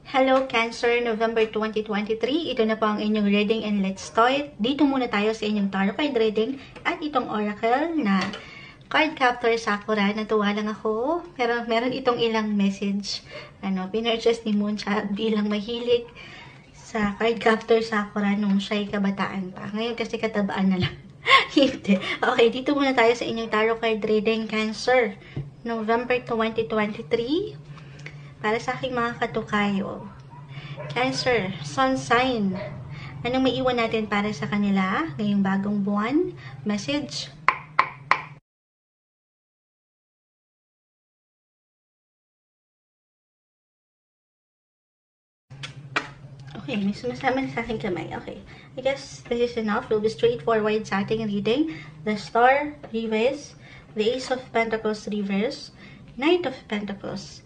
Hello Cancer, November 2023. Ito na po ang inyong reading and let's start. Dito muna tayo sa inyong tarot card reading at itong oracle na card captor Sakura. Natuwa lang ako. Pero meron itong ilang message. Pinurchase ni Moonchild bilang mahilig sa card captor Sakura nung siya'y kabataan pa. Ngayon kasi katabaan na lang. Hindi. Okay, dito muna tayo sa inyong tarot card reading Cancer. November 2023. Para sa aking mga katukayo. Cancer, sun sign. Anong maiwan natin para sa kanila ngayong bagong buwan? Message. Okay, may sumasama na sa aking kamay. Okay. I guess this is enough. We'll be straightforward sa ating reading. The Star, reverse. The Ace of Pentacles, reverse. Knight of Pentacles.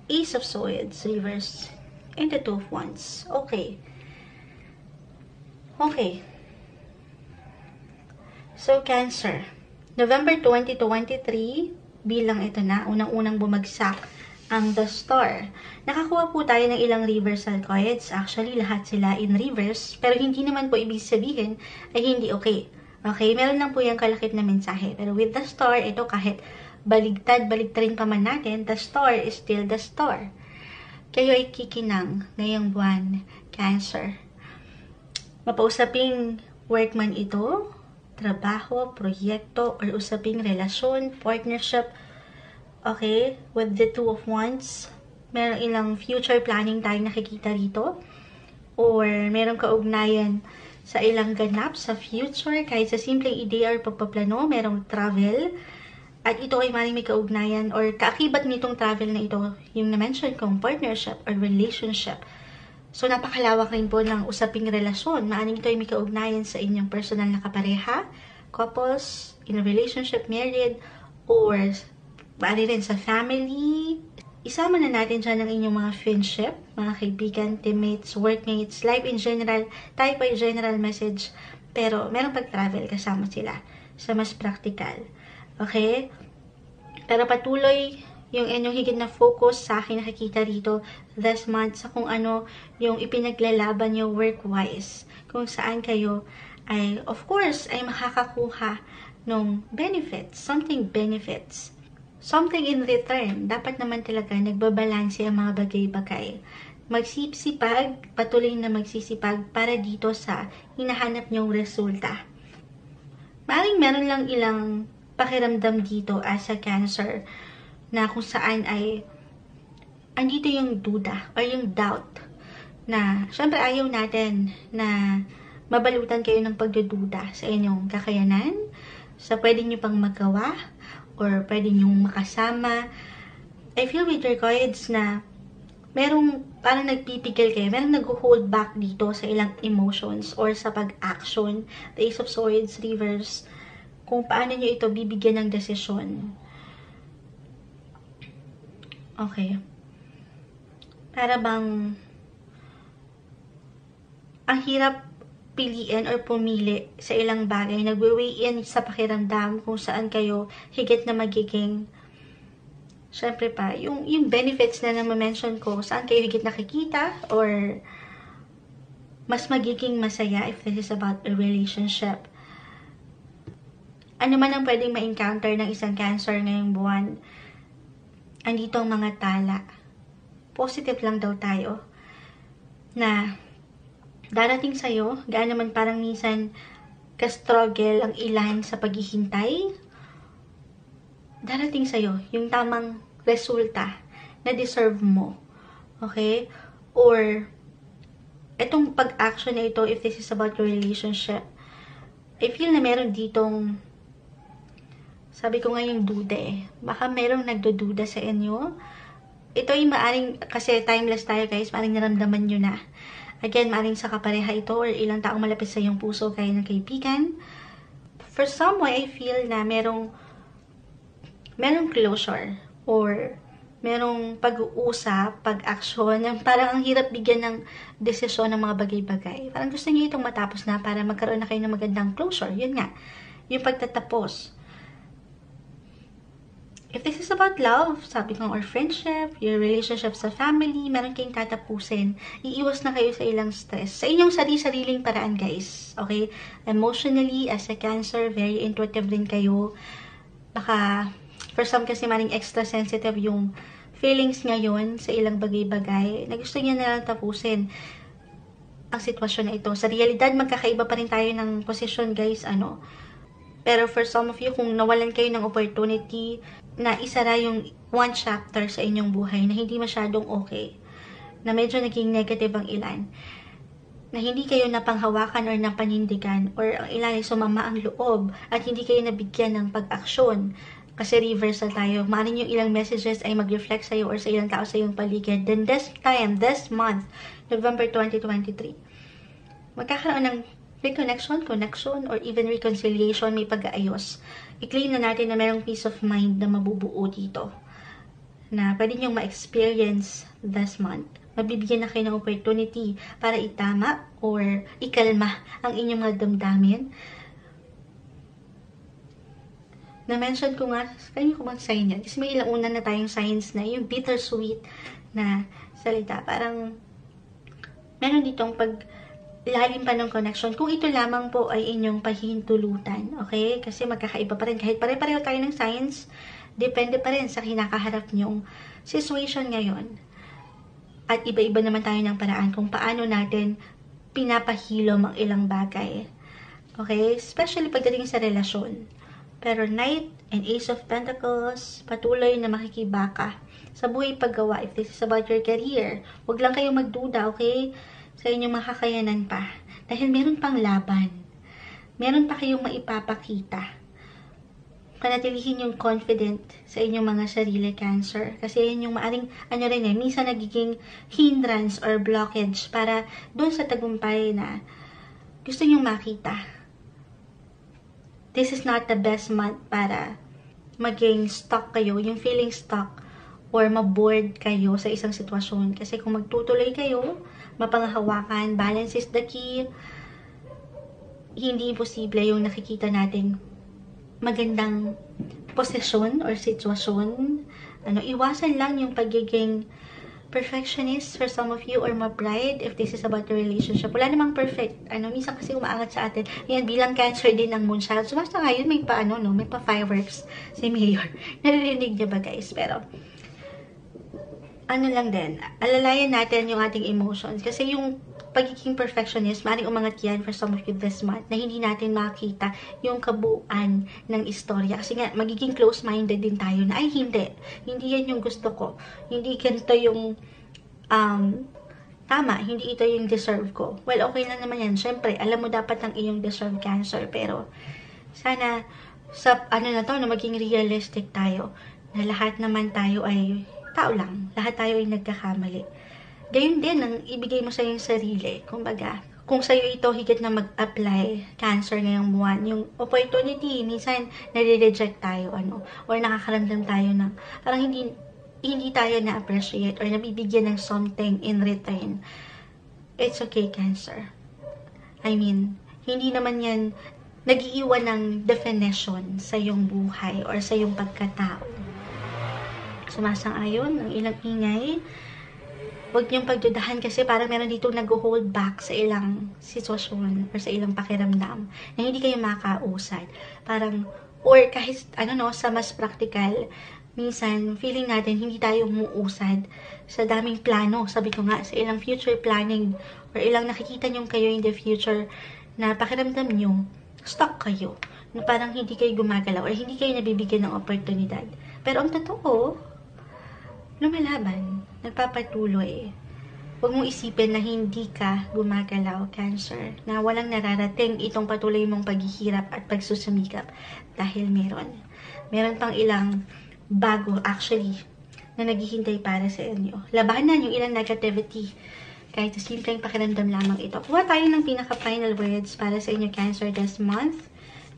Ace of Swords, reverse, and the Two of Wands. Okay. Okay. So, Cancer. November 2023, bilang ito na, unang-unang bumagsak ang The Star. Nakakuha po tayo ng ilang reversal cards. Actually, lahat sila in reverse. Pero hindi naman po ibig sabihin ay hindi okay. Okay? Meron lang po yung kalakip na mensahe. Pero with The Star, ito kahit baligtad-baligtarin pa man natin, the star is still the star. Kayo ay kikinang ngayong buwan, Cancer. Mapausaping workman ito, trabaho, proyekto, or usaping relasyon, partnership. Okay, with the Two of Wands, merong ilang future planning tayong nakikita rito. Or merong kaugnayan sa ilang ganap sa future, kahit sa simpleng ideya or pagpaplano, merong travel. At ito ay maring may kaugnayan or kaakibat nitong travel na ito, yung na-mention kong partnership or relationship. So, napakalawak rin po ng usaping relasyon. Maaring ito ay may kaugnayan sa inyong personal na kapareha, couples, in a relationship, married, or maaaring rin sa family. Isama na natin dyan ang inyong mga friendship, mga kaibigan, teammates, workmates, life in general, tayo pa yung general message. Pero, merong pag-travel kasama sila sa mas practical. Okay? Pero patuloy yung inyong higit na focus sa akin nakikita rito this month sa kung ano yung ipinaglalaban nyo work-wise. Kung saan kayo ay, of course, ay makakakuha ng benefits, something benefits. Something in return. Dapat naman talaga nagbabalanse ang mga bagay-bagay. Magsisipag, patuloy na magsisipag para dito sa hinahanap nyong resulta. Maaaring meron lang ilang pakiramdam dito as a Cancer na kung saan ay andito yung duda or yung doubt na syempre ayaw natin na mabalutan kayo ng pagdududa sa inyong kakayanan, sa pwede nyo pang magawa or pwede nyo makasama. I feel with your cards na merong parang nagpipigil kayo, merong nag-hold back dito sa ilang emotions or sa pag-action. The Ace of Swords, reverse, kung paano nyo ito bibigyan ng desisyon. Okay. Para bang ang hirap piliin or pumili sa ilang bagay. Nagwe-weigh in sa pakiramdam kung saan kayo higit na magiging syempre pa, yung benefits na na-mention ko, saan kayo higit nakikita or mas magiging masaya if this is about a relationship. Ano man ang pwedeng ma-encounter ng isang Cancer ngayong buwan, andito ang mga tala. Positive lang daw tayo na darating sa'yo, gaano man parang minsan ka-struggle ang ilan sa paghihintay, darating sa'yo yung tamang resulta na deserve mo. Okay? Or, itong pag-action na ito, if this is about your relationship, I feel na meron ditong sabi ko nga yung duda eh. Baka merong nagdududa sa inyo. Ito ay maaring, kasi timeless tayo guys, maaring naramdaman nyo na. Again, maaring sa kapareha ito or ilang taong malapit sa iyong puso kayo ng kaibigan. For someone, I feel na merong closure or merong pag-uusap, pag-action, parang ang hirap bigyan ng desisyon ng mga bagay-bagay. Parang gusto niyo itong matapos na para magkaroon na kayo ng magandang closure. Yun nga, yung pagtatapos. If this is about love, sabi ko, or friendship, your relationship sa family, meron kayong tatapusin, iiwas na kayo sa ilang stress. Sa inyong sarili-sariling paraan, guys. Okay? Emotionally, as a Cancer, very intuitive din kayo. Baka, for some kasi maring extra sensitive yung feelings ngayon sa ilang bagay-bagay na gusto niya na lang tapusin ang sitwasyon na ito. Sa realidad, magkakaiba pa rin tayo ng posisyon, guys, Pero for some of you, kung nawalan kayo ng opportunity na isara yung one chapter sa inyong buhay na hindi masyadong okay, na medyo naging negative ang ilan, na hindi kayo napanghawakan or napanindigan, or ang ilan ay sumama ang loob at hindi kayo nabigyan ng pag-aksyon, kasi reversal tayo. Maaaring yung ilang messages ay mag-reflect sa'yo or sa ilang tao sa iyong paligid. Then this time, this month, November 2023, magkakaroon ng reconnection, connection, or even reconciliation, may pag-aayos. I-claim na natin na mayroong peace of mind na mabubuo dito. Na pwede niyong ma-experience this month. Mabibigyan na kayo ng opportunity para itama or ikalma ang inyong mga damdamin. Na-mention ko nga, kanina ko bang sign yan? Kasi may ilang una na tayong signs na yung bittersweet na salita. Parang meron ditong lalim pa ng connection. Kung ito lamang po ay inyong pahihintulutan, okay? Kasi magkakaiba pa rin. Kahit pare-pareho tayo ng signs, depende pa rin sa kinakaharap nyong situation ngayon. At iba-iba naman tayo ng paraan kung paano natin pinapahilom ang ilang bagay. Okay? Especially pagdating sa relasyon. Pero Knight and Ace of Pentacles, patuloy na makikibaka sa buhay paggawa. If this is about your career, huwag lang kayong magduda, okay? Sa inyong makakayanan pa. Dahil meron pang laban. Meron pa kayong maipapakita. Panatilihin yung confident sa inyong mga sarili, Cancer. Kasi yun yung maaring, minsan nagiging hindrance or blockage para doon sa tagumpay na gusto nyong makita. This is not the best month para maging stuck kayo, yung feeling stuck or mabored kayo sa isang sitwasyon. Kasi kung magtutuloy kayo, mapanghawakan, balance is the key. Hindi imposible yung nakikita nating magandang posisyon or sitwasyon. Iwasan lang yung pagiging perfectionist for some of you or ma-pride if this is about your relationship. Wala namang perfect. Minsan kasi umaangat sa atin. Yan, bilang Cancer din ang moon child. So, basta ngayon may may pa fireworks si Mayor. Naririnig niya ba, guys? Pero, lang din, alalayan natin yung ating emotions. Kasi yung pagiging perfectionist, maaaring umangat yan for some of you this month na hindi natin makita yung kabuuan ng istorya. Kasi nga, magiging close-minded din tayo na, ay hindi yan yung gusto ko. Hindi ganito yung tama, hindi ito yung deserve ko. Well, okay lang naman yan. Siyempre, alam mo dapat ang iyong deserve, Cancer. Pero, sana, sa na maging realistic tayo. Na lahat naman tayo ay tao lang. Lahat tayo ay nagkakamali. Gayun din ang ibigay mo sa iyong sarili. Kumbaga, kung sa'yo ito higit na mag-apply, Cancer ngayong buwan, yung opportunity, minsan nare-reject tayo, or nakakaramdam tayo ng, parang hindi tayo na-appreciate or nabibigyan ng something in return. It's okay, Cancer. Hindi naman yan nag-iiwan ng definition sa iyong buhay or sa iyong pagkatao. Sumasang-ayon ang ilang ingay. Huwag niyong pagdudahan kasi parang meron dito nag-hold back sa ilang sitwasyon or sa ilang pakiramdam na hindi kayo makausad. Parang, or kahit, sa mas practical, minsan, feeling natin hindi tayo umuusad sa daming plano. Sabi ko nga, sa ilang future planning or ilang nakikita niyong kayo in the future na pakiramdam niyo, stuck kayo. Na parang hindi kayo gumagalaw or hindi kayo nabibigyan ng oportunidad. Pero ang totoo, lumalaban, nagpapatuloy. Huwag mong isipin na hindi ka gumagalaw, Cancer, na walang nararating itong patuloy mong paghihirap at pagsusumikap dahil meron pang ilang bago actually na naghihintay para sa inyo. Labanan yung ilang negativity kahit sa simpleng pakiramdam lamang ito. Kuha tayo ng pinaka-final words para sa inyo, Cancer, this month,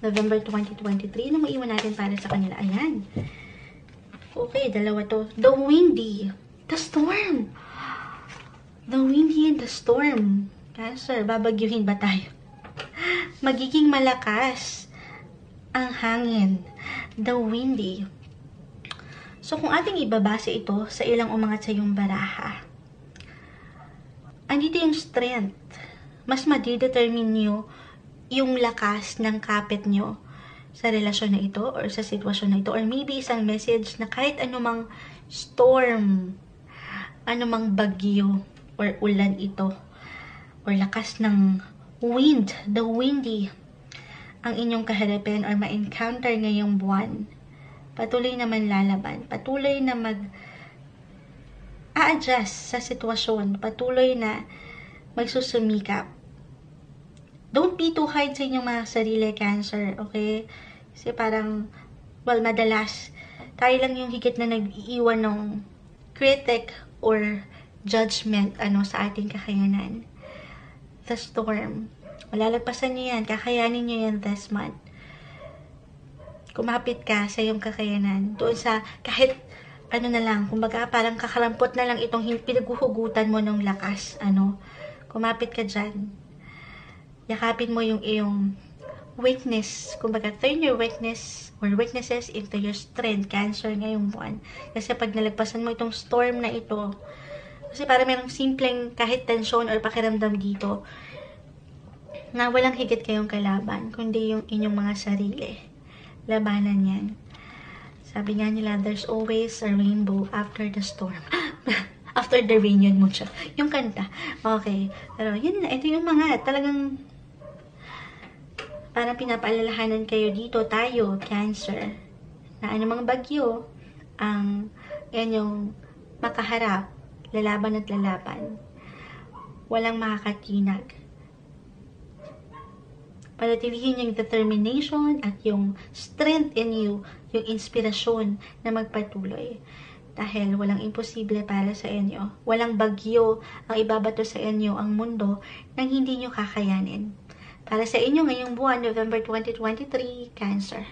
November 2023. Ano maiwan natin para sa kanila? Ayan. Okay, dalawa to. The windy. The storm. The windy and the storm. Cancer, babagyuhin ba tayo? Magiging malakas ang hangin. The windy. So, kung ating ibabase ito sa ilang umangat sa iyong baraha, andito yung strength. Mas madidetermine nyo yung lakas ng kapit nyo sa relasyon na ito or sa sitwasyon na ito. Or maybe isang message na kahit anumang storm, anumang bagyo or ulan ito, or lakas ng wind, the windy, ang inyong kaharapin or ma-encounter ngayong buwan, patuloy naman lalaban, patuloy na a-adjust sa sitwasyon, patuloy na magsusumikap. Don't be too hard sa inyong mga sarili, Cancer, okay? Kasi parang, well, madalas, tayo lang yung higit na nag-iiwan ng critic or judgment sa ating kakayanan. The storm. Malalagpasan nyo yan. Kakayanin nyo yan this month. Kumapit ka sa iyong kakayanan. Doon sa, kahit na lang, kumbaga parang kakarampot na lang itong pinaghuhugutan mo ng lakas. Kumapit ka dyan. Yakapin mo yung iyong weakness. Kumbaga, turn your weakness or weaknesses into your strength, Cancer, ngayong buwan. Kasi pag nalagpasan mo itong storm na ito, kasi para merong simpleng kahit tensyon or pakiramdam dito na walang higit kayong kalaban, kundi yung inyong mga sarili. Labanan yan. Sabi nga nila, there's always a rainbow after the storm. After the rain, yun mo siya. Yung kanta. Okay. Pero yun na, ito yung mga talagang parang pinapaalalahanan kayo dito, tayo, Cancer, na anumang bagyo ang inyong makaharap, lalaban at lalaban. Walang makakatinag. Panatilihin yung determination at yung strength in you, yung inspirasyon na magpatuloy. Dahil walang imposible para sa inyo. Walang bagyo ang ibabato sa inyo ang mundo nang hindi nyo kakayanin. Para sa inyo ngayong buwan, November 2023, Cancer.